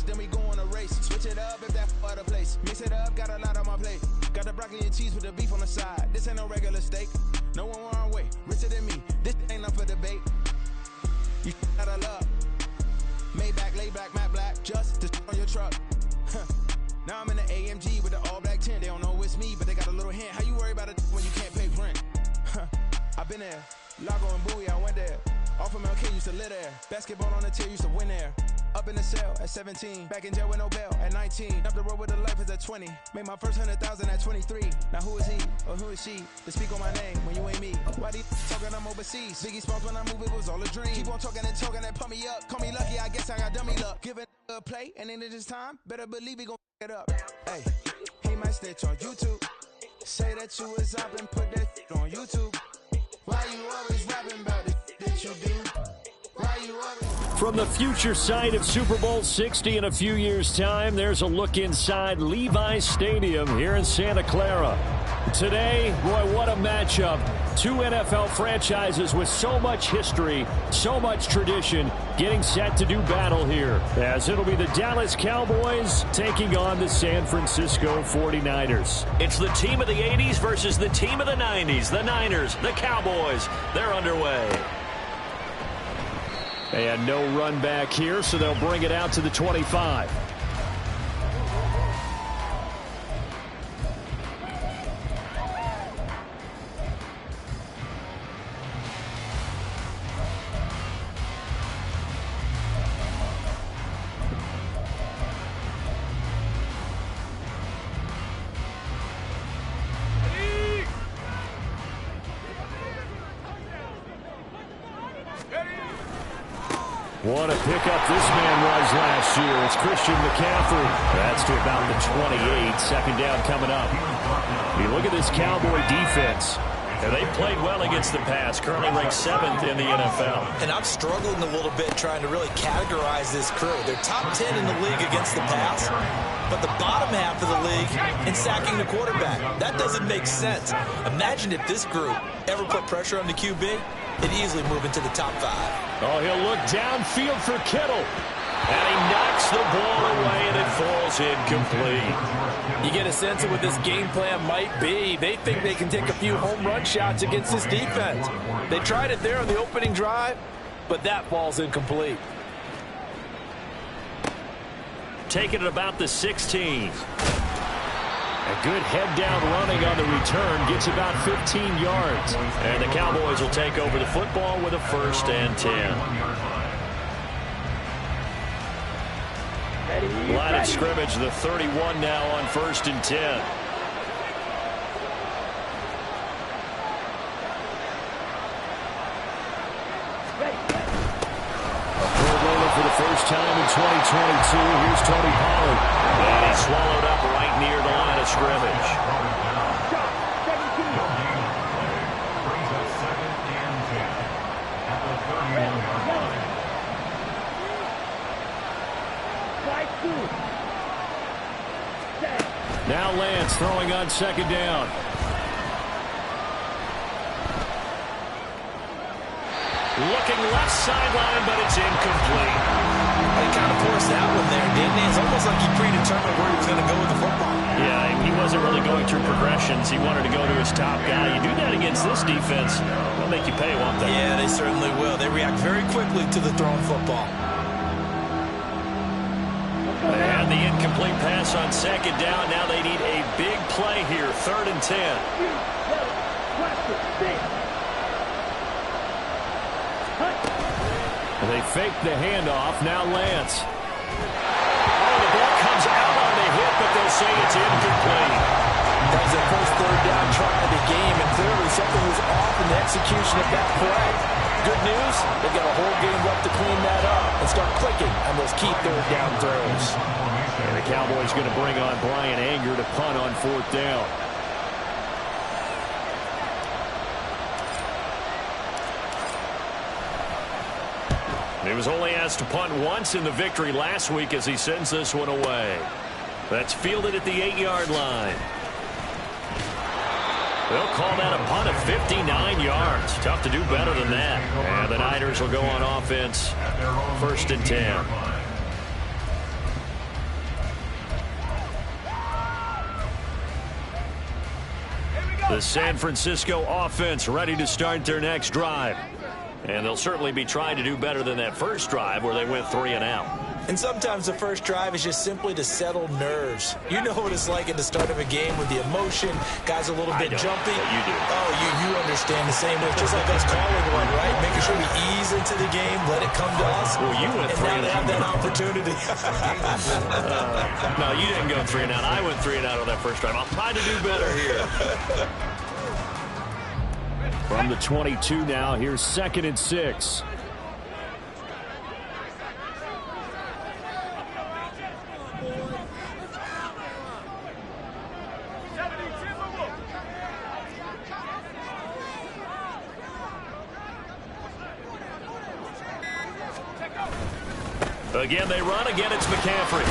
then we go on a race. Switch it up if that other place. Mix it up, got a lot on my plate. Got the broccoli and cheese with the beef on the side. This ain't no regular steak. No one wrong way, richer than me. This ain't up for debate. You out of love. Maybach, laid back, matte black, just to on your truck. Now I'm in the AMG with the all black tint. They don't know it's me, but they got a little hint. How you worry about it when you can't pay rent? I've been there. Lago and Bowie, I went there. Off of MLK, used to live there. Basketball on the tier, used to win there. Up in the cell at 17. Back in jail with no bail at 19. Up the road with the life is at 20. Made my first 100,000 at 23. Now who is he or who is she to speak on my name when you ain't me? Why they talking I'm overseas? Biggie Smalls when I move, it was all a dream. Keep on talking and pump me up. Call me lucky, I guess I got dummy luck. Give it a play, and then it's time. Better believe he gon' it up. Hey, he might snitch on YouTube. Say that you was up and put that on YouTube. Why you always rapping about it that you do? Why you always... From the future site of Super Bowl 60 in a few years' time, there's a look inside Levi's Stadium here in Santa Clara. Today, boy, what a matchup. Two NFL franchises with so much history, so much tradition, getting set to do battle here, as it'll be the Dallas Cowboys taking on the San Francisco 49ers. It's the team of the 80s versus the team of the 90s. The Niners, the Cowboys, they're underway. And no run back here, so they'll bring it out to the 25. What a pickup this man was last year. It's Christian McCaffrey. That's to about the 28. Second down coming up. You look at this Cowboy defense. They played well against the pass. Currently ranked 7th in the NFL. And I'm struggling a little bit trying to really categorize this crew. They're top 10 in the league against the pass, but the bottom half of the league in sacking the quarterback. That doesn't make sense. Imagine if this group ever put pressure on the QB, it'd easily move into the top 5. Oh, he'll look downfield for Kittle. And he knocks the ball away, and it falls incomplete. You get a sense of what this game plan might be. They think they can take a few home run shots against this defense. They tried it there on the opening drive, but that ball's incomplete. Taking it about the 16. A good head-down running on the return. Gets about 15 yards. And the Cowboys will take over the football with a 1st and 10. Line of scrimmage, the 31 now on 1st and 10. For the first time in 2022, here's Tony Pollard. And he's swallowed up right near the line of scrimmage. Now Lance throwing on 2nd down. Looking left sideline, but it's incomplete. He kind of forced that one there, didn't he? It's almost like he predetermined where he was going to go with the football. Yeah, he wasn't really going through progressions. He wanted to go to his top guy. You do that against this defense, they'll make you pay, won't they? Yeah, they certainly will. They react very quickly to the thrown football. And the incomplete pass on 2nd down. Now they need a big play here, 3rd and 10. They fake the handoff. Now Lance. Oh, the ball comes out on the hit, but they'll say it's incomplete. That was their first 3rd down try of the game, and clearly something was off in the execution of that play. Good news, they've got a whole game left to clean that up and start clicking on those key 3rd down throws. And the Cowboys going to bring on Brian Anger to punt on 4th down. He was only asked to punt once in the victory last week as he sends this one away. That's fielded at the 8-yard line. They'll call that a punt of 59 yards. Tough to do better than that. And the Niners will go on offense, 1st and 10. The San Francisco offense ready to start their next drive. And they'll certainly be trying to do better than that first drive where they went 3 and out. And sometimes the first drive is just simply to settle nerves. You know what it's like at the start of a game with the emotion. Guys a little bit jumpy. You do. Oh, you understand the same way. Just like us calling one, right? Making sure we ease into the game, let it come to us. Well, you went 3 and out. Have that opportunity. No, you didn't go 3 and out. I went 3 and out on that first drive. I'll try to do better here. From the 22 now, here's 2nd and 6. Again, they run. Again, it's McCaffrey.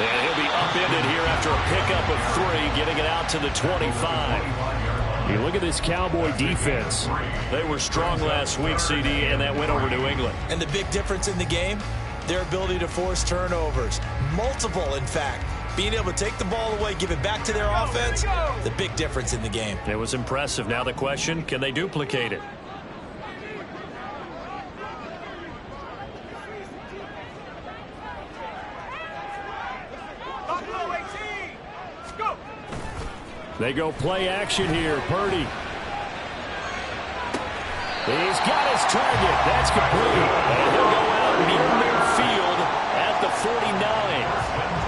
And he'll be upended here after a pickup of 3, getting it out to the 25. You look at this Cowboy defense. They were strong last week, CD, and that went over New England. And the big difference in the game, their ability to force turnovers. Multiple, in fact. Being able to take the ball away, give it back to their offense, the big difference in the game. It was impressive. Now the question, can they duplicate it? They go play action here. Purdy. He's got his target. That's complete. And he'll go out near midfield at the 49.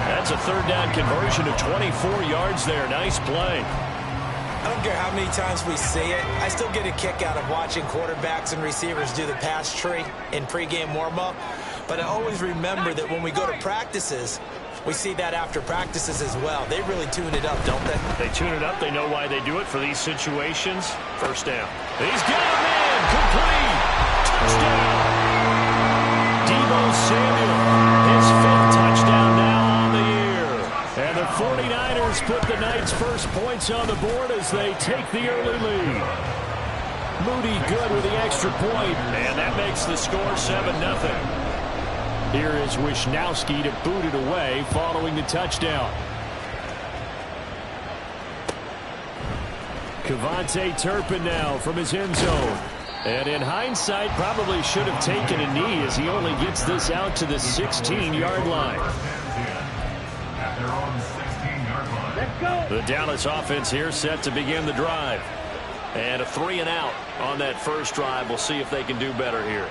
That's a 3rd down conversion of 24 yards there. Nice play. I don't care how many times we see it. I still get a kick out of watching quarterbacks and receivers do the pass tree in pregame warm-up. But I always remember that when we go to practices, we see that after practices as well. They really tune it up, don't they? They tune it up. They know why they do it for these situations. First down. He's got a man. Complete. Touchdown. Deebo Samuel. His 5th touchdown now on the year. And the 49ers put the Knights' first points on the board as they take the early lead. Moody good with the extra point. And that makes the score 7-0. Here is Wisnowski to boot it away following the touchdown. Kevontae Turpin now from his end zone. And in hindsight, probably should have taken a knee as he only gets this out to the 16-yard line. The Dallas offense here set to begin the drive. And a 3 and out on that first drive. We'll see if they can do better here.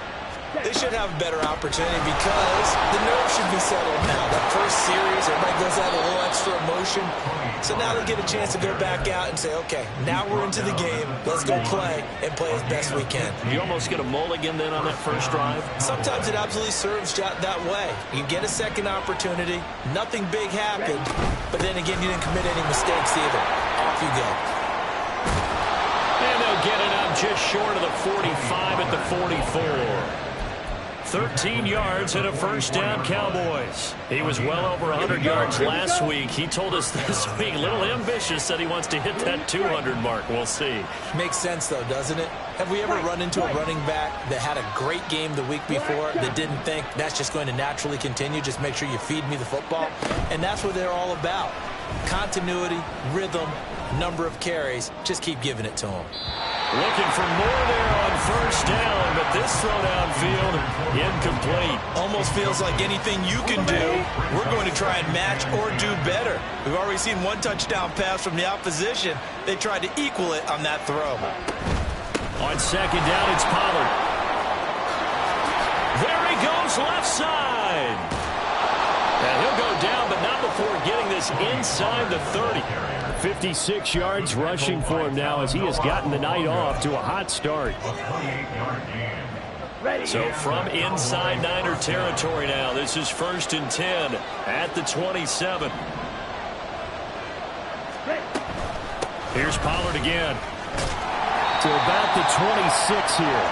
They should have a better opportunity because the nerves should be settled now. That first series, everybody goes out a little extra emotion. So now they get a chance to go back out and say, okay, now we're into the game. Let's go play and play as best we can. You almost get a mulligan then on that first drive? Sometimes it absolutely serves that way. You get a second opportunity. Nothing big happened. But then again, you didn't commit any mistakes either. Off you go. And they'll get it up just short of the 45 at the 44. 13 yards and a first down, Cowboys. He was well over 100 yards last week. He told us this week, a little ambitious, said he wants to hit that 200 mark. We'll see. Makes sense, though, doesn't it? Have we ever run into a running back that had a great game the week before that didn't think that's just going to naturally continue? Just make sure you feed me the football. And that's what they're all about. Continuity, rhythm, number of carries. Just keep giving it to them. Looking for more there on first down, but this throw downfield, incomplete. Almost feels like anything you can do, we're going to try and match or do better. We've already seen one touchdown pass from the opposition. They tried to equal it on that throw. On second down, it's Pollard. There he goes, left side. And he'll go down, but not before getting this inside the 30. 56 yards rushing for him now as he has gotten the night off to a hot start. So from inside Niner territory now, this is 1st and 10 at the 27. Here's Pollard again. To about the 26 here.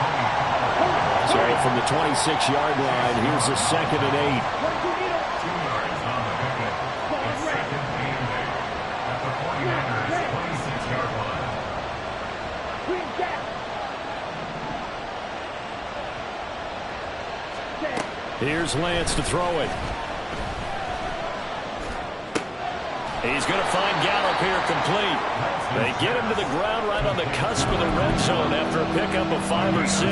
So from the 26-yard line, here's a 2nd and 8. Here's Lance to throw it. He's going to find Gallup here complete. They get him to the ground right on the cusp of the red zone after a pickup of 5 or 6.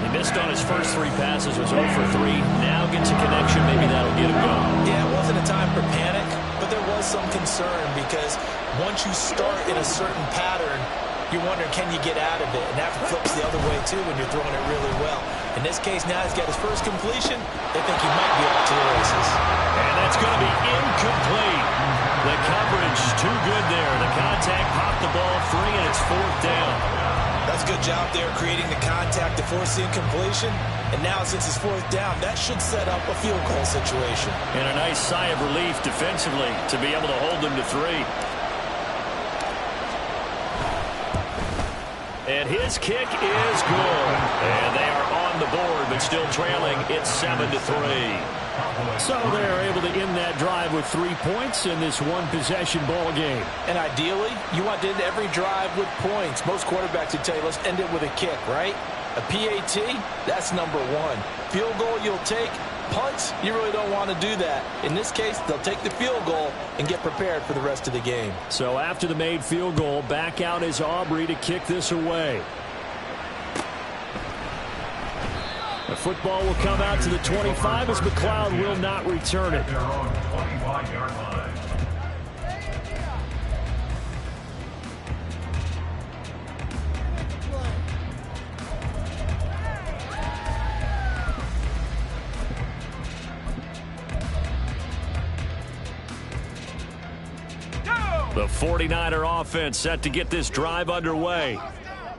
He missed on his first 3 passes, was 0 for 3. Now gets a connection. Maybe that'll get him going. Yeah, it wasn't a time for panic, but there was some concern because once you start in a certain pattern, you wonder, can you get out of it? And that flips the other way, too, when you're throwing it really well. In this case, now he's got his first completion. They think he might be off to the races. And that's going to be incomplete. The coverage too good there. The contact popped the ball free, and it's 4th down. That's a good job there creating the contact to force the incompletion. And now, since it's 4th down, that should set up a field goal situation. And a nice sigh of relief defensively to be able to hold them to 3. And his kick is good. And they are on the board, but still trailing. It's 7-3. So they're able to end that drive with 3 points in this one-possession ball game. And ideally, you want to end every drive with points. Most quarterbacks would tell you, let's end it with a kick, right? A PAT, that's number 1. Field goal you'll take. Punts, you really don't want to do that. In this case, they'll take the field goal and get prepared for the rest of the game. So after the made field goal, back out is Aubrey to kick this away. The football will come out to the 25 as McLeod will not return it. The 49er offense set to get this drive underway.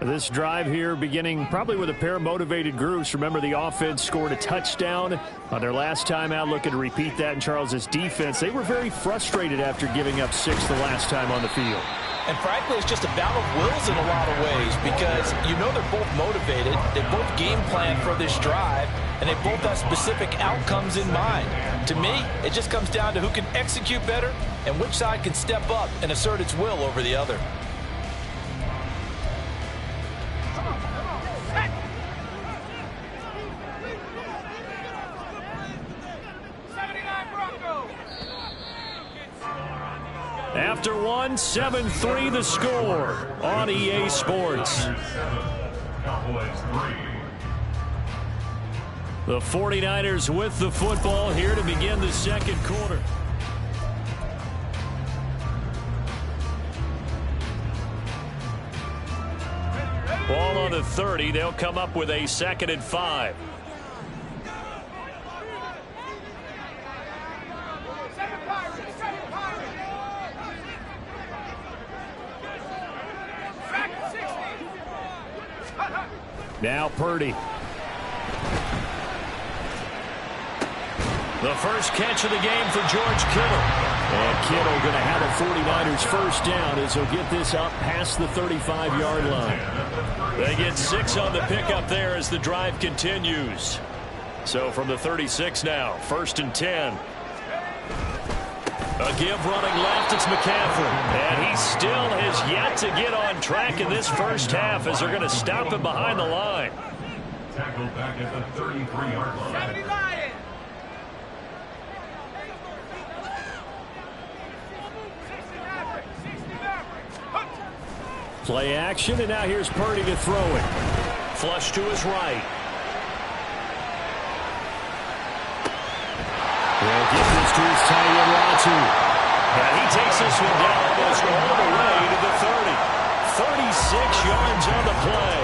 This drive here beginning probably with a pair of motivated groups. Remember, the offense scored a touchdown on their last time out. Looking to repeat that in Charles's defense. They were very frustrated after giving up 6 the last time on the field. And frankly, it's just a battle of wills in a lot of ways because you know they're both motivated. They both game plan for this drive, and they both have specific outcomes in mind. To me, it just comes down to who can execute better and which side can step up and assert its will over the other. After 1, 7-3 the score on EA Sports. The 49ers with the football here to begin the second quarter. Ball on the 30. They'll come up with a 2nd and 5. Now Purdy. The first catch of the game for George Kittle. And Kittle going to have a 49ers first down as he'll get this up past the 35-yard line. They get 6 on the pickup there as the drive continues. So from the 36 now, 1st and 10. A give running left, it's McCaffrey. And he still has yet to get on track in this first half as they're going to stop him behind the line. Tackled back at the 33-yard line. Play action, and now here's Purdy to throw it. Flush to his right. He'll give this to his tight end, Latu. And he takes this one down almost all the way to the 30. 36 yards on the play.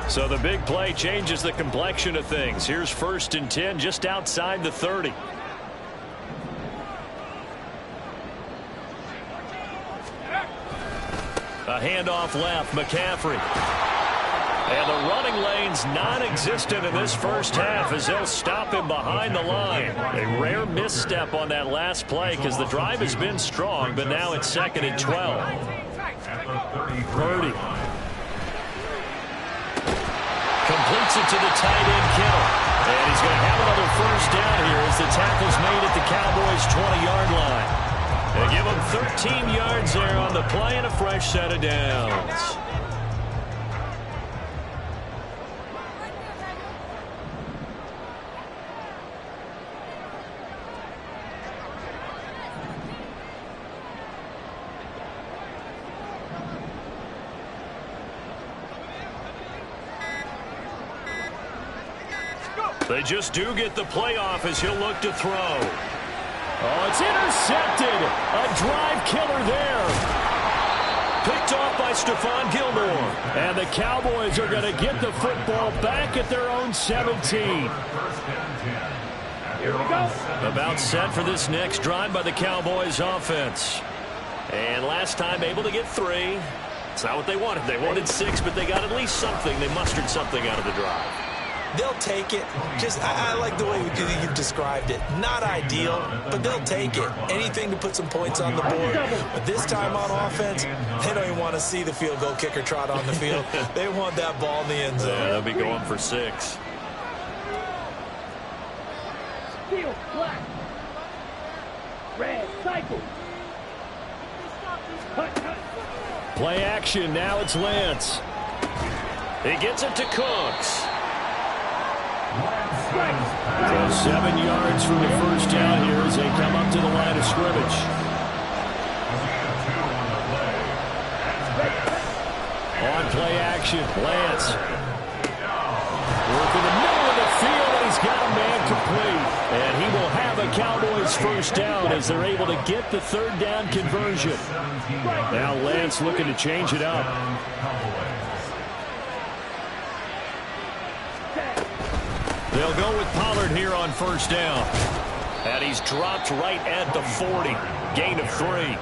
So the big play changes the complexion of things. Here's 1st and 10 just outside the 30. A handoff left, McCaffrey. And the running lane's non-existent in this first half as they'll stop him behind the line. A rare misstep on that last play because the drive has been strong, but now it's 2nd and 12. Purdy. Completes it to the tight end, Kittle. And he's going to have another first down here as the tackle's made at the Cowboys' 20-yard line. They give him 13 yards there on the play and a fresh set of downs. They just do get the playoff as he'll look to throw. Oh, it's intercepted. A drive killer there. Picked off by Stephon Gilmore. And the Cowboys are going to get the football back at their own 17. Here we go. About set for this next drive by the Cowboys offense. And last time able to get 3. It's not what they wanted. They wanted 6, but they got at least something. They mustered something out of the drive. They'll take it. I like the way you've described it. Not ideal, but they'll take it. Anything to put some points on the board. But this time on offense, they don't even want to see the field goal kicker trot on the field. They want that ball in the end zone. Yeah, they'll be going for 6. Steel, black. Red, cycle. Play action. Now it's Lance. He gets it to Cooks. So 7 yards from the first down here as they come up to the line of scrimmage. On play action, Lance. Work in the middle of the field, and he's got a man complete. And he will have a Cowboys first down as they're able to get the 3rd down conversion. Now Lance looking to change it up. They'll go with Pollard here on first down. And he's dropped right at the 40. Gain of 3.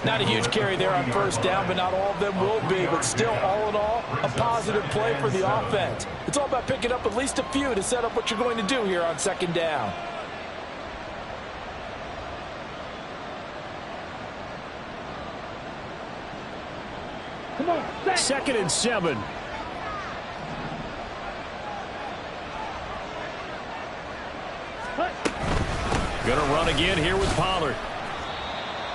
Not a huge carry there on first down, but not all of them will be. But still, all in all, a positive play for the offense. It's all about picking up at least a few to set up what you're going to do here on 2nd down. Come on, 2nd and 7. Going to run again here with Pollard.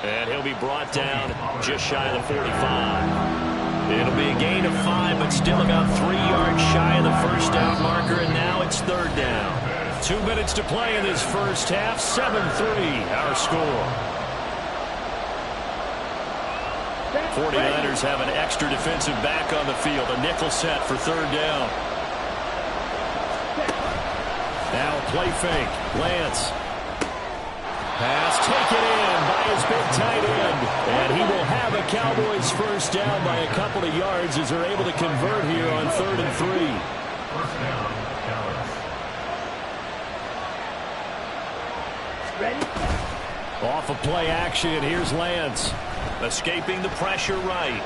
And he'll be brought down just shy of the 45. It'll be a gain of 5, but still about 3 yards shy of the first down marker, and now it's 3rd down. 2 minutes to play in this first half. 7-3 our score. 49ers have an extra defensive back on the field. A nickel set for 3rd down. Now a play fake. Lance. Pass taken in by his big tight end. And he will have a Cowboys first down by a couple of yards as they're able to convert here on 3rd and 3. ready. Off of play action. Here's Lance. Escaping the pressure right.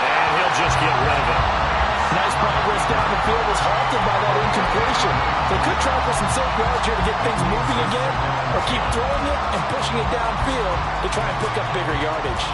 And he'll just get rid of it. Nice progress down the field, was halted by that incompletion. They could try for some safe yards here to get things moving again, or keep throwing it and pushing it downfield to try and pick up bigger yardage.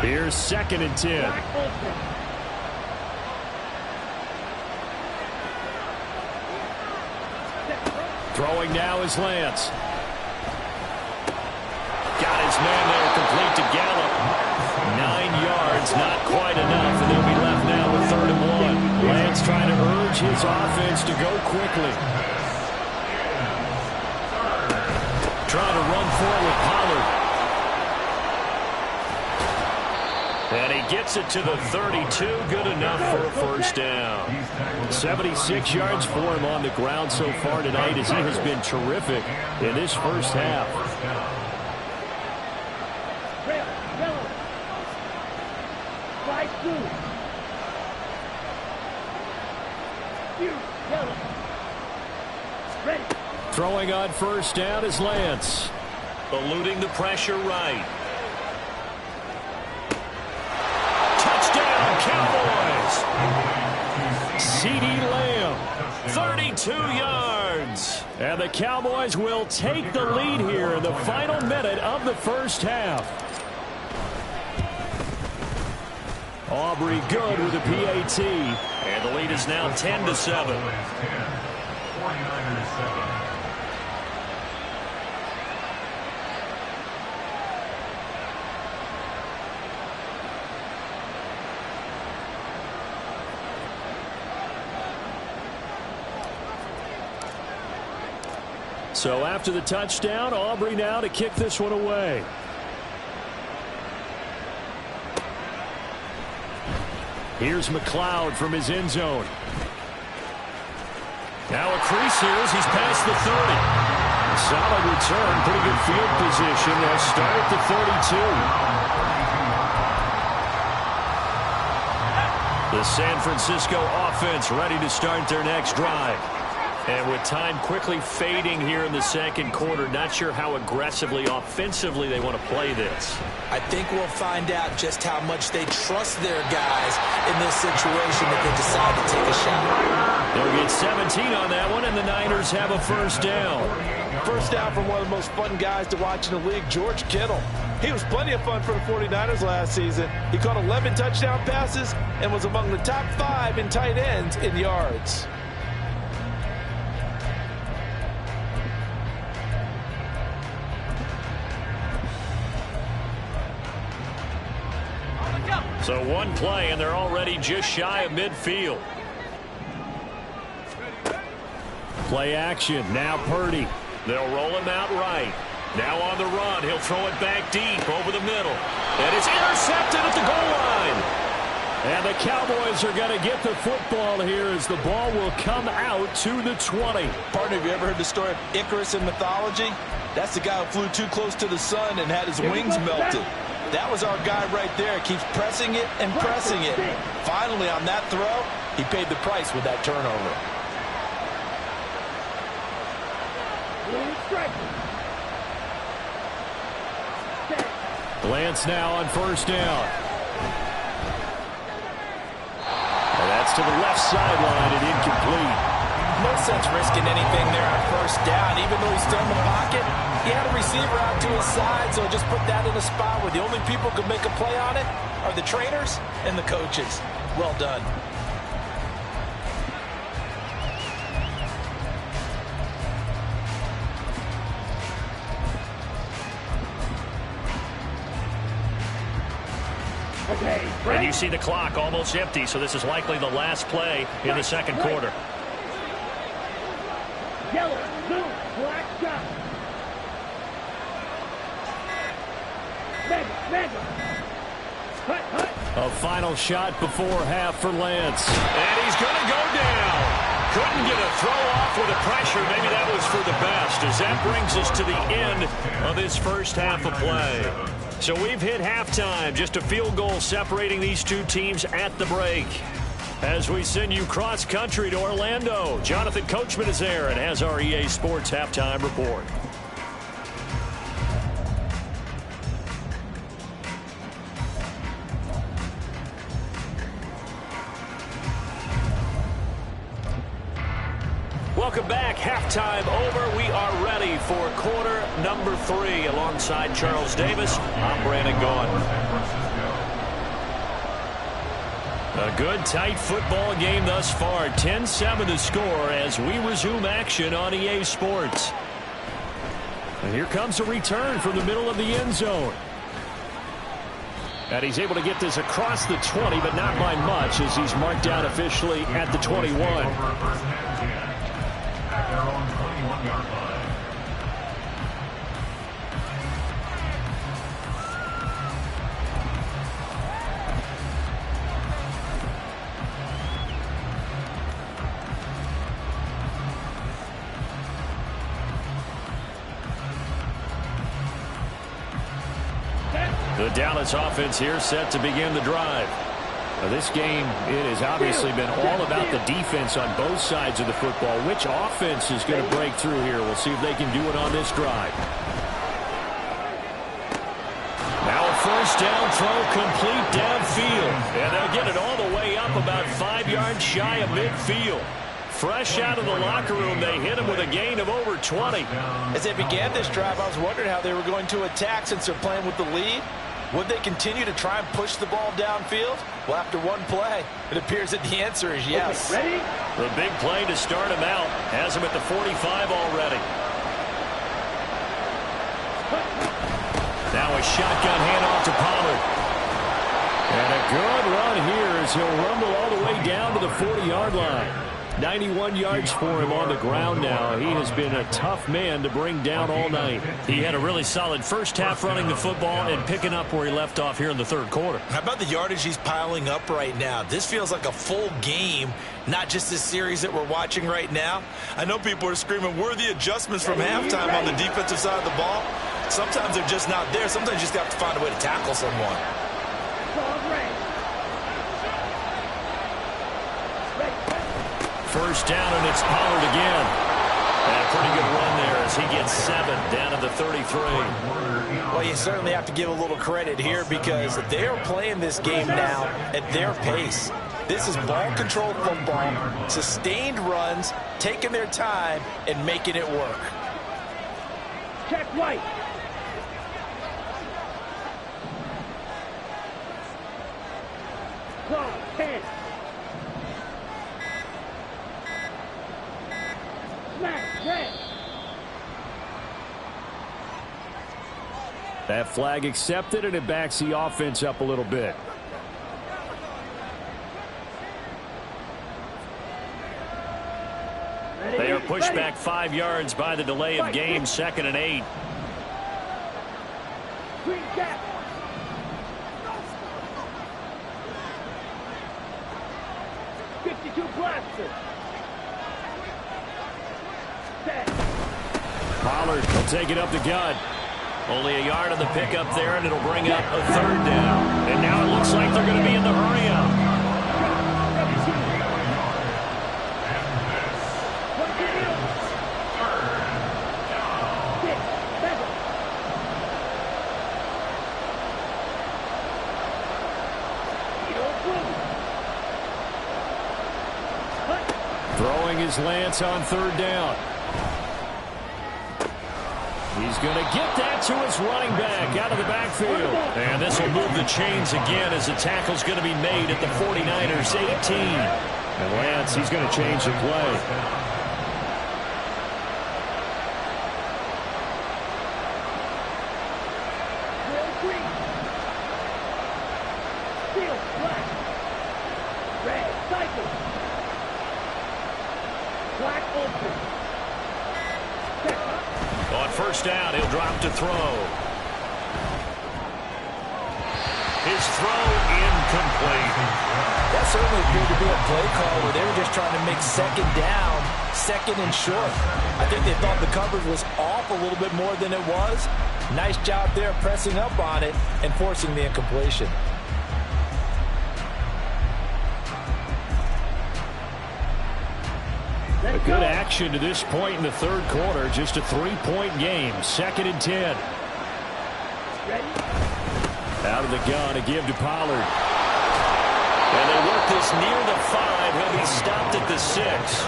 Here's 2nd and 10. Throwing now is Lance. Got his man there, complete to Gallup. 9 yards, not quite enough, and they'll be left now with 3rd and 1. Lance trying to urge his offense to go quickly. Trying to run forward, Pollard. And he gets it to the 32. Good enough for a first down. 76 yards for him on the ground so far tonight as he has been terrific in this first half. Red, yellow. White, blue. You, yellow. Ready. Throwing on first down is Lance. Eluding the pressure right. Cowboys. CeeDee Lamb, 32 yards. And the Cowboys will take the lead here in the final minute of the first half. Aubrey good with a PAT. And the lead is now 10-7. 49ers 7. So after the touchdown, Aubrey now to kick this one away. Here's McLeod from his end zone. Now a crease here as he's past the 30. A solid return, pretty good field position. They'll start at the 32. The San Francisco offense ready to start their next drive. And with time quickly fading here in the second quarter, not sure how aggressively, offensively they want to play this. I think we'll find out just how much they trust their guys in this situation if they decide to take a shot. They'll get 17 on that one, and the Niners have a first down. First down from one of the most fun guys to watch in the league, George Kittle. He was plenty of fun for the 49ers last season. He caught 11 touchdown passes and was among the top 5 in tight ends in yards. So one play, and they're already just shy of midfield. Play action. Now Purdy. They'll roll him out right. Now on the run. He'll throw it back deep over the middle. And it's intercepted at the goal line. And the Cowboys are going to get the football here as the ball will come out to the 20. Partner, have you ever heard the story of Icarus in mythology? That's the guy who flew too close to the sun and had his wings melted. That was our guy right there. Keeps pressing it and pressing it. Finally, on that throw, he paid the price with that turnover. Lance now on first down. And that's to the left sideline and incomplete. No sense risking anything there on first down. Even though he's still in the pocket, he had a receiver out to his side, so just put that in a spot where the only people who can make a play on it are the trainers and the coaches. Well done. And you see the clock almost empty, so this is likely the last play in the second quarter. Yellow, blue, black, shot. Mega. Hut. A final shot before half for Lance. And he's going to go down. Couldn't get a throw off with the pressure. Maybe that was for the best, as that brings us to the end of this first half of play. So we've hit halftime. Just a field goal separating these two teams at the break. As we send you cross-country to Orlando, Jonathan Coachman is there and has our EA Sports halftime report. Welcome back. Halftime over. We are ready for quarter number 3. Alongside Charles Davis, I'm Brandon Gaughan. A good, tight football game thus far. 10-7 to score as we resume action on EA Sports. And here comes a return from the middle of the end zone. And he's able to get this across the 20, but not by much, as he's marked down officially at the 21. At their own 21-yard line. The Dallas offense here set to begin the drive. Now this game, it has obviously been all about the defense on both sides of the football. Which offense is going to break through here? We'll see if they can do it on this drive. Now a first down throw complete downfield. And they'll get it all the way up about 5 yards shy of midfield. Fresh out of the locker room, they hit him with a gain of over 20. As they began this drive, I was wondering how they were going to attack since they're playing with the lead. Would they continue to try and push the ball downfield? Well, after one play, it appears that the answer is yes. Ready? The big play to start him out has him at the 45 already. Now a shotgun handoff to Pollard. And a good run here as he'll rumble all the way down to the 40-yard line. 91 yards for him on the ground now. He has been a tough man to bring down all night. He had a really solid first half running the football and picking up where he left off here in the third quarter. How about the yardage he's piling up right now? This feels like a full game, not just this series that we're watching right now. I know people are screaming, where are the adjustments from halftime on the defensive side of the ball? Sometimes they're just not there. Sometimes you just have to find a way to tackle someone. First down, and it's Pollard again. And a pretty good run there as he gets 7 down to the 33. Well, you certainly have to give a little credit here because they're playing this game now at their pace. This is ball-controlled football, sustained runs, taking their time, and making it work. Check right. Clock 10. That flag accepted, and it backs the offense up a little bit. They are pushed back 5 yards by the delay of game, 2nd and 8. Green gap. Blaster. Pollard will take it up the gut. Only a yard on the pickup there, and it'll bring up a 3rd down. And now it looks like they're going to be in the hurry-up. Throwing his Lance on 3rd down. He's going to get that to his running back out of the backfield. And this will move the chains again as the tackle's going to be made at the 49ers 18. And Lance, he's going to change the play. On 1st down, he'll drop to throw. His throw incomplete. That certainly appeared to be a play call where they were just trying to make 2nd down, 2nd and short. I think they thought the coverage was off a little bit more than it was. Nice job there pressing up on it and forcing the incompletion. A good action to this point in the 3rd quarter. Just a 3-point game. 2nd and 10. Out of the gun to give to Pollard. And they work this near the 5. He'll be stopped at the 6.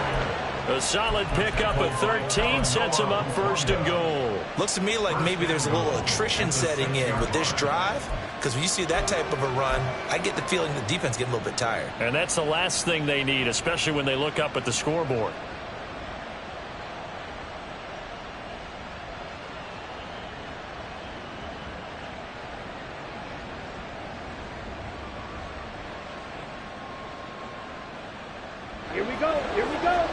A solid pickup of 13 sets him up 1st and goal. Looks to me like maybe there's a little attrition setting in with this drive. Because when you see that type of a run, I get the feeling the defense getting a little bit tired. And that's the last thing they need, especially when they look up at the scoreboard. Here we go. Here we go.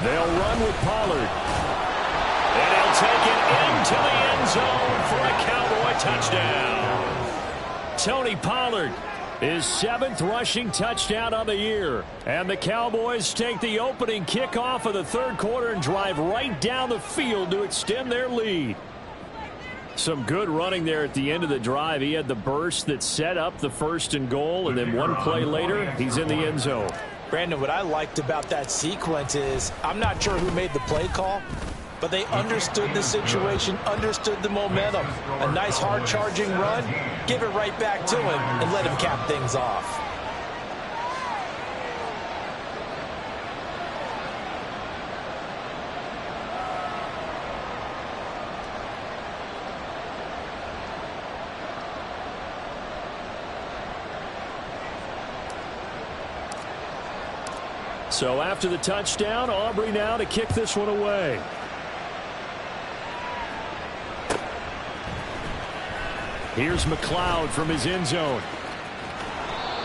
They'll run with Pollard. And he'll take it into the end zone for a Cowboy touchdown. Tony Pollard, his 7th rushing touchdown of the year. And the Cowboys take the opening kickoff of the 3rd quarter and drive right down the field to extend their lead. Some good running there at the end of the drive. He had the burst that set up the 1st and goal, and then one play later, he's in the end zone. Brandon, what I liked about that sequence is I'm not sure who made the play call, but they understood the situation, understood the momentum. A nice hard-charging run, give it right back to him, and let him cap things off. So after the touchdown, Aubrey now to kick this one away. Here's McLeod from his end zone.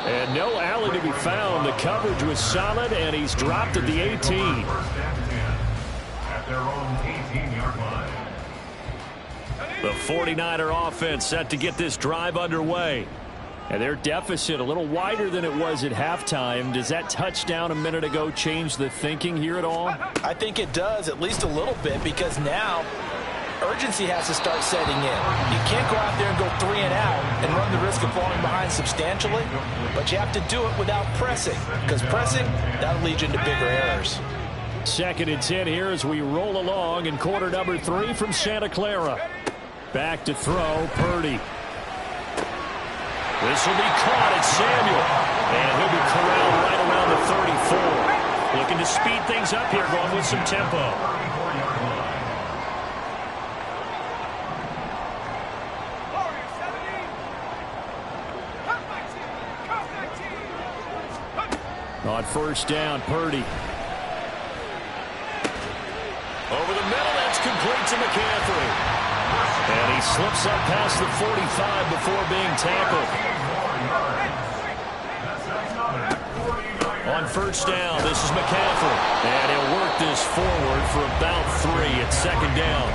And no alley to be found. The coverage was solid, and he's dropped at the 18. At their own 18-yard line. The 49er offense set to get this drive underway. And their deficit a little wider than it was at halftime. Does that touchdown a minute ago change the thinking here at all? I think it does, at least a little bit, because now urgency has to start setting in. You can't go out there and go 3 and out and run the risk of falling behind substantially, but you have to do it without pressing, because pressing, that'll lead you into bigger errors. 2nd and 10 here as we roll along in quarter number 3 from Santa Clara. Back to throw, Purdy. This will be caught at Samuel, and he'll be corralled right around the 34. Looking to speed things up here, going with some tempo. On 1st down, Purdy. Over the middle, that's complete to McCaffrey. And he slips up past the 45 before being tackled. On 1st down, this is McCaffrey. And he'll work this forward for about 3 at 2nd down.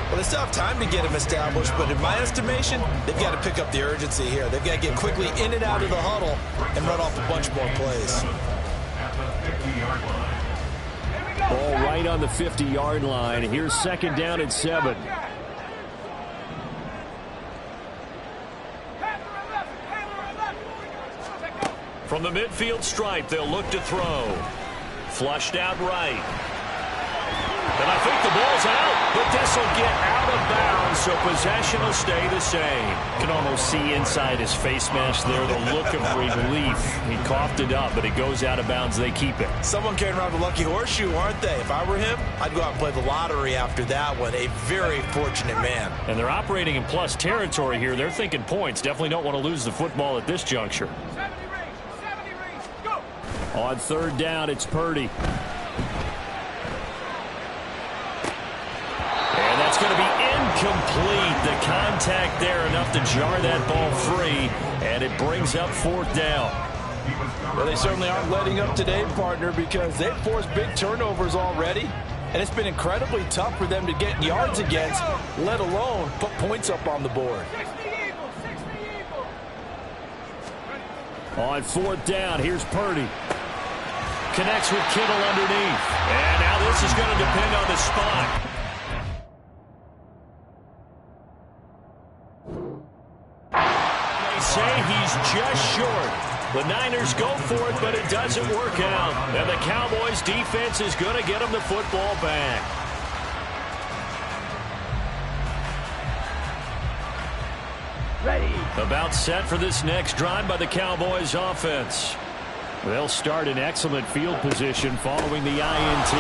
Well, they still have time to get him established, but in my estimation, they've got to pick up the urgency here. They've got to get quickly in and out of the huddle and run off a bunch more plays. Ball right on the 50-yard line. Here's 2nd down and 7. From the midfield stripe, they'll look to throw. Flushed out right. And I think the ball's out, but this will get out of bounds, so possession will stay the same. You can almost see inside his face mask there the look of relief. He coughed it up, but it goes out of bounds. They keep it. Someone carrying around a lucky horseshoe, aren't they? If I were him, I'd go out and play the lottery after that one. A very fortunate man. And they're operating in plus territory here. They're thinking points. Definitely don't want to lose the football at this juncture. On 3rd down, it's Purdy. And that's going to be incomplete. The contact there enough to jar that ball free, and it brings up 4th down. Well, they certainly aren't letting up today, partner, because they've forced big turnovers already, and it's been incredibly tough for them to get yards against, let alone put points up on the board. On 4th down, here's Purdy. Connects with Kittle underneath. And now this is going to depend on the spot. They say he's just short. The Niners go for it, but it doesn't work out. And the Cowboys defense is going to get him the football back. Ready. About set for this next drive by the Cowboys offense. They'll start in excellent field position following the INT.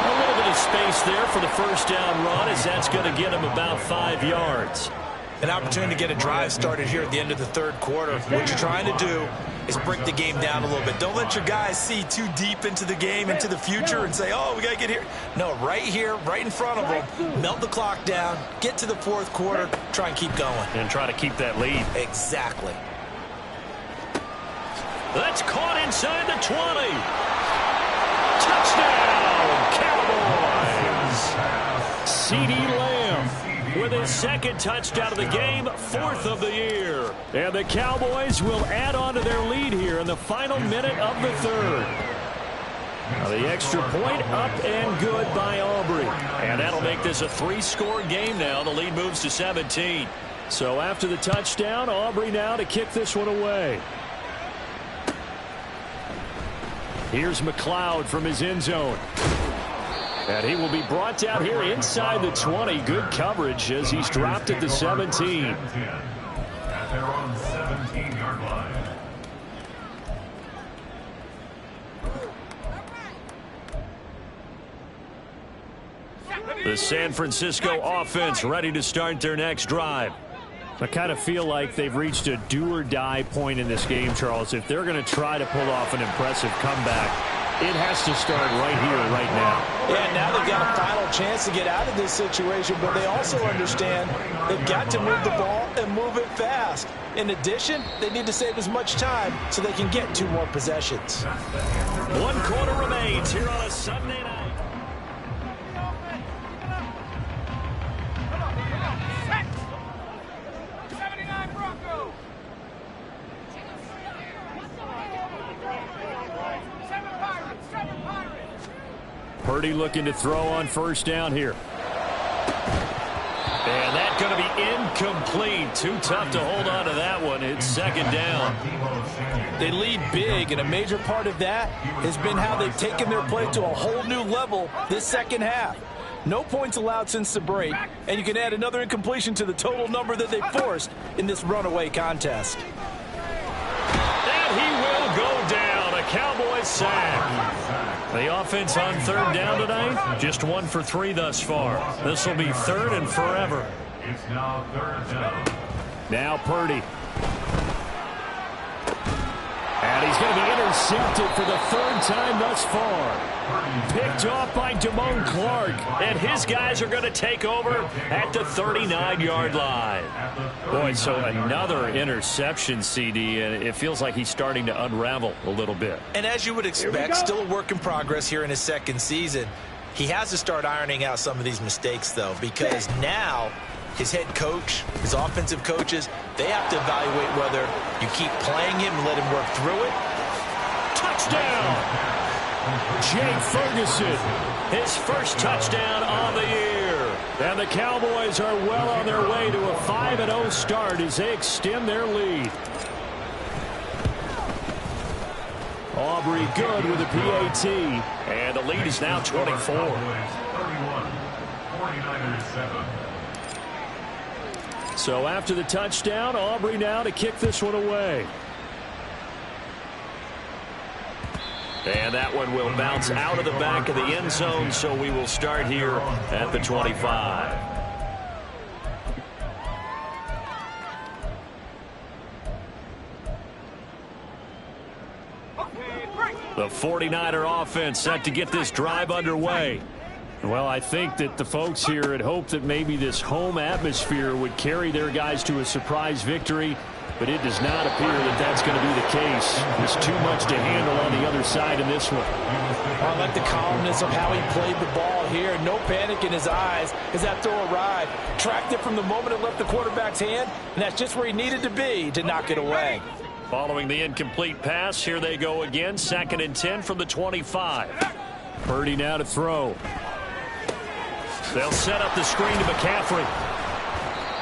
A little bit of space there for the 1st down run, as that's going to get him about 5 yards. An opportunity to get a drive started here at the end of the 3rd quarter. What you're trying to do is break the game down a little bit. Don't let your guys see too deep into the game, into the future, and say, oh, we got to get here. No, right here, right in front of them, melt the clock down, get to the 4th quarter, try and keep going. And try to keep that lead. Exactly. That's caught inside the 20. Touchdown, Cowboys. CeeDee Lamb with his 2nd touchdown of the game, 4th of the year. And the Cowboys will add on to their lead here in the final minute of the 3rd. Now the extra point up and good by Aubrey. And that'll make this a 3-score game now. The lead moves to 17. So after the touchdown, Aubrey now to kick this one away. Here's McLeod from his end zone. And he will be brought down here inside the 20. Good coverage as he's dropped at the 17. At their own 17-yard line. The San Francisco offense ready to start their next drive. I kind of feel like they've reached a do-or-die point in this game, Charles. If they're going to try to pull off an impressive comeback, It has to start right here, right now. Yeah, now they've got a final chance to get out of this situation, but they also understand they've got to move the ball and move it fast. In addition, they need to save as much time so they can get 2 more possessions. 1 quarter remains here on a Sunday night. Purdy looking to throw on first down here. And that's going to be incomplete. Too tough to hold on to that one. It's second down. They lead big, and a major part of that has been how they've taken their play to a whole new level this second half. No points allowed since the break, and you can add another incompletion to the total number that they forced in this runaway contest. And he will go down. A Cowboys sack. The offense on third down tonight, just 1 for 3 thus far. This will be 3rd and forever. It's now 3rd down. Now Purdy. And he's going to be intercepted for the 3rd time thus far. Picked off by Damone Clark. And his guys are going to take over at the 39-yard line. Boy, so another interception, CD, and it feels like he's starting to unravel a little bit. And as you would expect, still a work in progress here in his 2nd season. He has to start ironing out some of these mistakes, though, because now his head coach, his offensive coaches, they have to evaluate whether you keep playing him and let him work through it. Touchdown! Jake Ferguson, his first touchdown on the year. And the Cowboys are well on their way to a 5-0 start as they extend their lead. Aubrey good with a PAT. And the lead is now 24. 31, 49ers 7. So after the touchdown, Aubrey now to kick this one away. And that one will bounce out of the back of the end zone, so we will start here at the 25. The 49er offense set to get this drive underway. Well, I think that the folks here had hoped that maybe this home atmosphere would carry their guys to a surprise victory, but it does not appear that that's going to be the case. There's too much to handle on the other side in this one. I like the calmness of how he played the ball here. No panic in his eyes as that throw arrived. Tracked it from the moment it left the quarterback's hand, and that's just where he needed to be to knock it away. Following the incomplete pass, here they go again. 2nd and 10 from the 25. Purdy now to throw. They'll set up the screen to McCaffrey.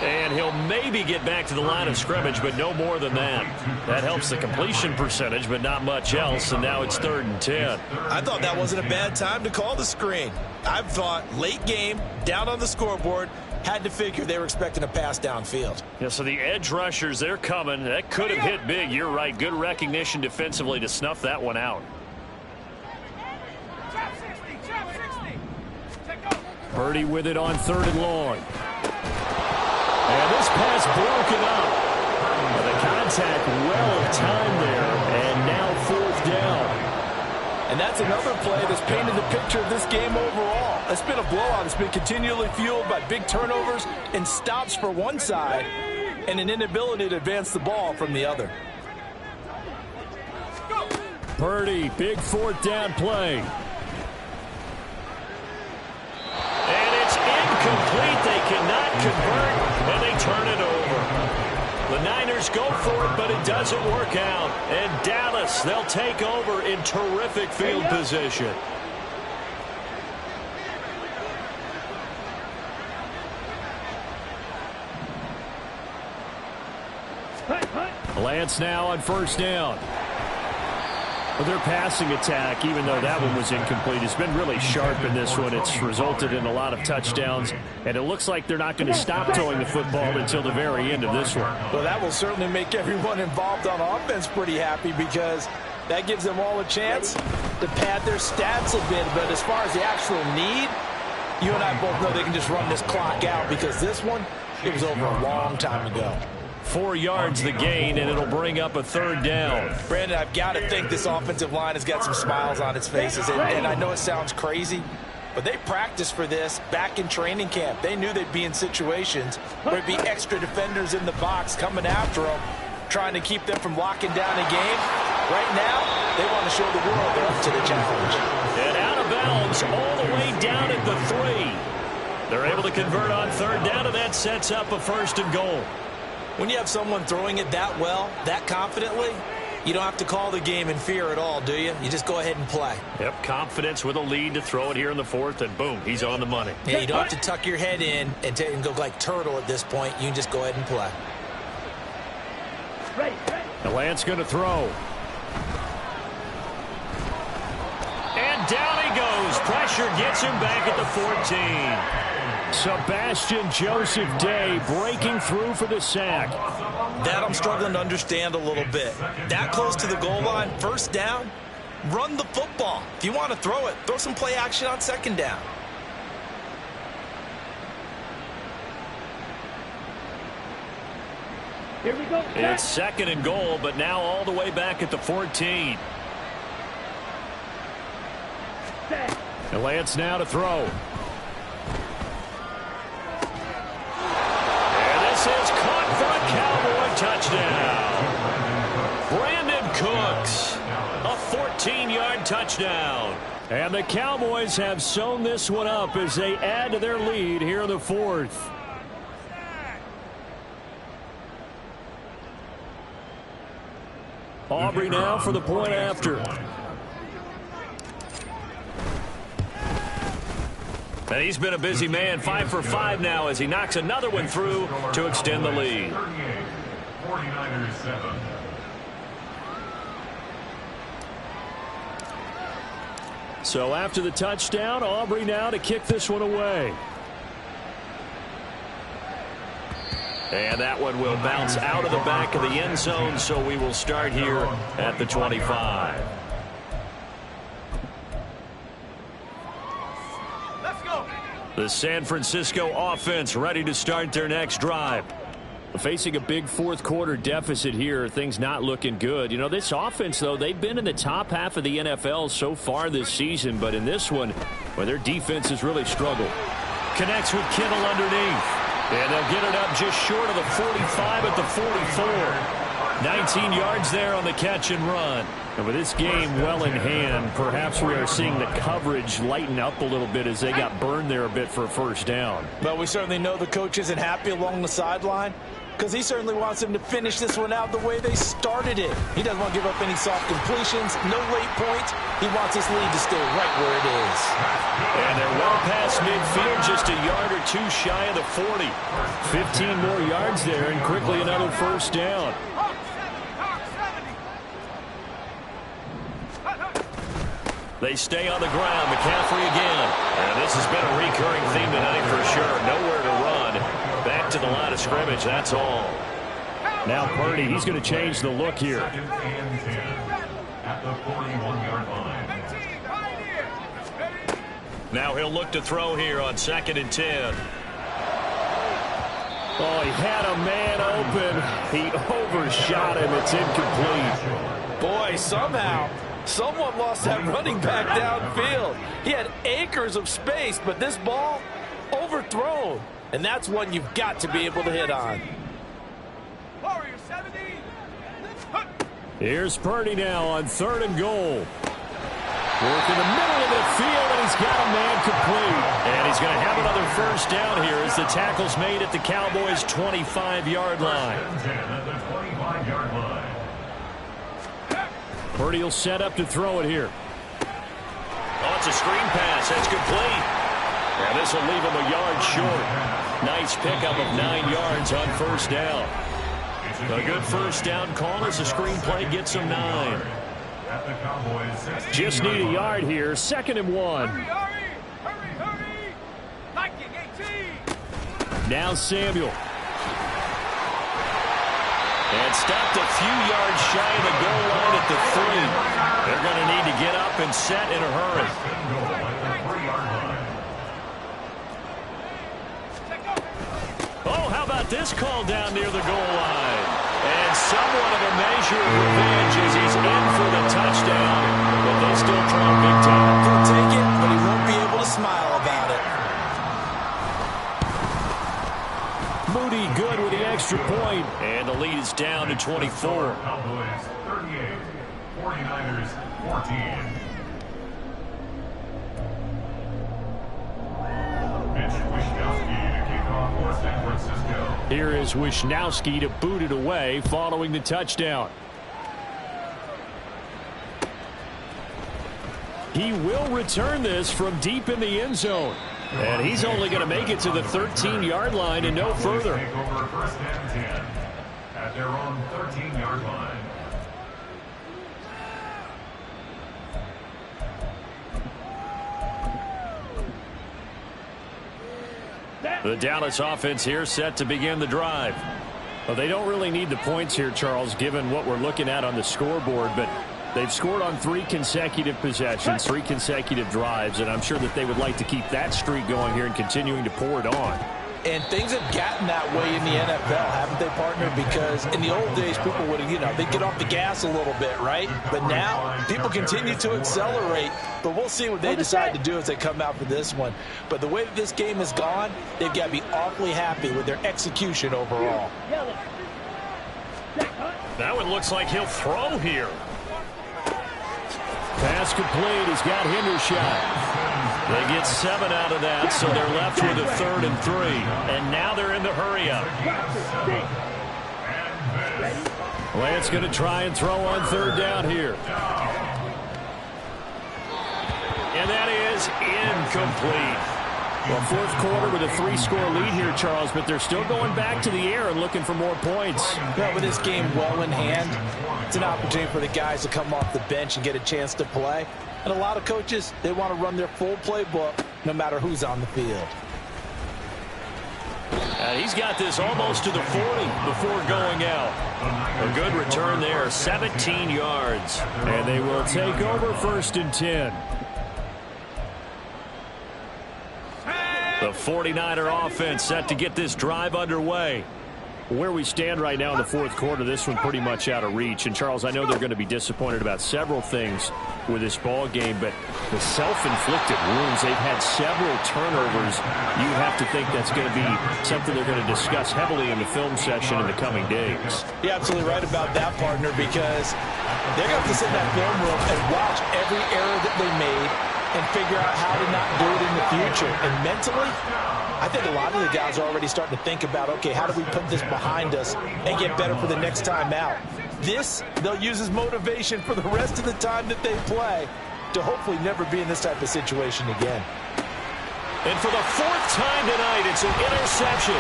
And he'll maybe get back to the line of scrimmage, but no more than that. That helps the completion percentage, but not much else, and now it's 3rd and 10. I thought that wasn't a bad time to call the screen. I thought late game, down on the scoreboard, had to figure they were expecting a pass downfield. Yeah, so the edge rushers, they're coming. That could have hit big. You're right. Good recognition defensively to snuff that one out. Purdy with it on 3rd and long. And this pass broken up. The contact well timed there, and now 4th down. And that's another play that's painted the picture of this game overall. It's been a blowout. It's been continually fueled by big turnovers and stops for one side and an inability to advance the ball from the other. Purdy, big 4th down play. And it's incomplete. They cannot convert, and they turn it over. The Niners go for it, but it doesn't work out. And Dallas, they'll take over in terrific field position. Lance now on 1st down. Well, their passing attack, even though that one was incomplete, has been really sharp in this one. It's resulted in a lot of touchdowns, and it looks like they're not going to stop throwing the football until the very end of this one. Well, that will certainly make everyone involved on offense pretty happy because that gives them all a chance to pad their stats a bit. But as far as the actual need, you and I both know they can just run this clock out because this one, it was over a long time ago. 4 yards the gain, and it'll bring up a 3rd down. Brandon, I've got to think this offensive line has got some smiles on its faces. And I know it sounds crazy, but they practiced for this back in training camp. They knew they'd be in situations where there'd be extra defenders in the box coming after them, trying to keep them from locking down a game. Right now, they want to show the world they're up to the challenge. And out of bounds all the way down at the 3. They're able to convert on 3rd down, and that sets up a 1st and goal. When you have someone throwing it that well, that confidently, you don't have to call the game in fear at all, do you? You just go ahead and play. Yep, confidence with a lead to throw it here in the 4th, and boom, he's on the money. Yeah, you don't have to tuck your head in and go like turtle at this point. You can just go ahead and play. The Lance going to throw. And down he goes. Pressure gets him back at the 14. Sebastian Joseph Day breaking through for the sack. That I'm struggling to understand a little bit. That close to the goal line, 1st down, run the football. If you want to throw it, throw some play action on 2nd down. Here we go. It's 2nd and goal, but now all the way back at the 14. The Lance now to throw. This is caught for a Cowboy touchdown. Brandon Cooks, a 14-yard touchdown. And the Cowboys have sewn this one up as they add to their lead here in the 4th. Aubrey now for the point after. And he's been a busy man, 5 for 5 now as he knocks another one through to extend the lead. 49ers 7. So after the touchdown, Aubrey now to kick this one away. And that one will bounce out of the back of the end zone, so we will start here at the 25. The San Francisco offense ready to start their next drive. Facing a big 4th quarter deficit here, things not looking good. You know, this offense, though, they've been in the top half of the NFL so far this season, but in this one, well, their defense has really struggled. Connects with Kittle underneath. And they'll get it up just short of the 45 at the 44. 19 yards there on the catch and run. And with this game well in hand, perhaps we are seeing the coverage lighten up a little bit as they got burned there a bit for a 1st down. Well, we certainly know the coach isn't happy along the sideline because he certainly wants them to finish this one out the way they started it. He doesn't want to give up any soft completions, no late points. He wants his lead to stay right where it is. And they're well past midfield, just a yard or 2 shy of the 40. 15 more yards there and quickly another 1st down. They stay on the ground. McCaffrey again. And this has been a recurring theme tonight for sure. Nowhere to run. Back to the line of scrimmage. That's all. Now Purdy, he's going to change the look here. 2nd and 10 at the 41-yard line. Now he'll look to throw here on 2nd and 10. Oh, he had a man open. He overshot him. It's incomplete. Boy, somehow someone lost that running back downfield. He had acres of space, but this ball overthrown. And that's one you've got to be able to hit on. Here's Purdy now on 3rd and goal. Work in the middle of the field, and he's got a man complete. And he's going to have another 1st down here as the tackle's made at the Cowboys' 25-yard line. 10 at the 25-yard line. Purdy will set up to throw it here. Oh, it's a screen pass. That's complete. And this will leave him a yard short. Nice pickup of 9 yards on 1st down. A good 1st down call as the screen play gets him 9. Just need a yard here. 2nd and 1. Now Samuel. And stopped a few yards shy of the goal line at the 3. They're going to need to get up and set in a hurry. Oh, how about get this call down near the goal line. And somewhat of a measure of revenge as he's in for the touchdown. But they still throw big time. He'll take it, but he won't be able to smile about it. Moody good with the extra point. And the lead is down to 24. Cowboys 38, 49ers 14. Mitch Wishnowsky to kick off for San Francisco. Here is Wishnowsky to boot it away following the touchdown. He will return this from deep in the end zone. And he's only going to make it to the 13-yard line and no further. Take over first and 10 at their own 13-yard line. The Dallas offense here set to begin the drive. Well, they don't really need the points here, Charles, given what we're looking at on the scoreboard, but they've scored on 3 consecutive possessions, 3 consecutive drives, and I'm sure that they would like to keep that streak going here and continuing to pour it on. And things have gotten that way in the NFL, haven't they, partner? Because in the old days, people would have, they'd get off the gas a little bit, right? But now, people continue to accelerate. But we'll see what they decide to do as they come out for this one. But the way that this game has gone, they've got to be awfully happy with their execution overall. That one looks like he'll throw here. Pass complete. He's got Hendershot. They get 7 out of that, so they're left with a 3rd and 3. And now they're in the hurry-up. Lance going to try and throw on 3rd down here. And that is incomplete. Well, 4th quarter with a 3-score lead here, Charles, but they're still going back to the air and looking for more points. Yeah, with this game well in hand, it's an opportunity for the guys to come off the bench and get a chance to play. And a lot of coaches, they want to run their full playbook no matter who's on the field. And he's got this almost to the 40 before going out. A good return there, 17 yards. And they will take over 1st and 10. The 49er offense set to get this drive underway. Where we stand right now in the 4th quarter, this one pretty much out of reach. And, Charles, I know they're going to be disappointed about several things with this ball game, but the self-inflicted wounds, they've had several turnovers. You have to think that's going to be something they're going to discuss heavily in the film session in the coming days. You're absolutely right about that, partner, because they're going to have to sit in that film room and watch every error that they made and figure out how to not do it in the future. And mentally, I think a lot of the guys are already starting to think about, okay, how do we put this behind us and get better for the next time out? This, they'll use as motivation for the rest of the time that they play to hopefully never be in this type of situation again. And for the 4th time tonight, it's an interception.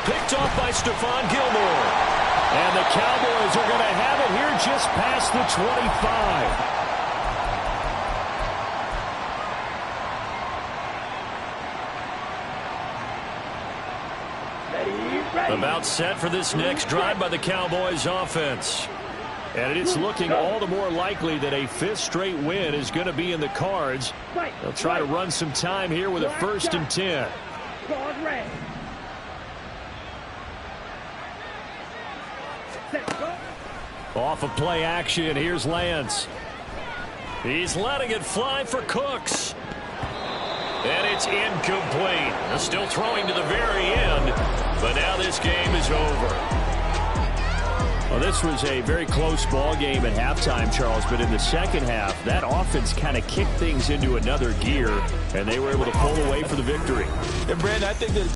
Picked off by Stephon Gilmore. And the Cowboys are going to have it here just past the 25. About set for this next drive by the Cowboys offense. And it's looking all the more likely that a 5th straight win is going to be in the cards. They'll try to run some time here with a 1st and 10. Off of play action, here's Lance. He's letting it fly for Cooks. And it's incomplete. They're still throwing to the very end, but now this game is over. Well, this was a very close ball game at halftime, Charles, but in the second half, that offense kind of kicked things into another gear, and they were able to pull away for the victory. And, Brandon, I think that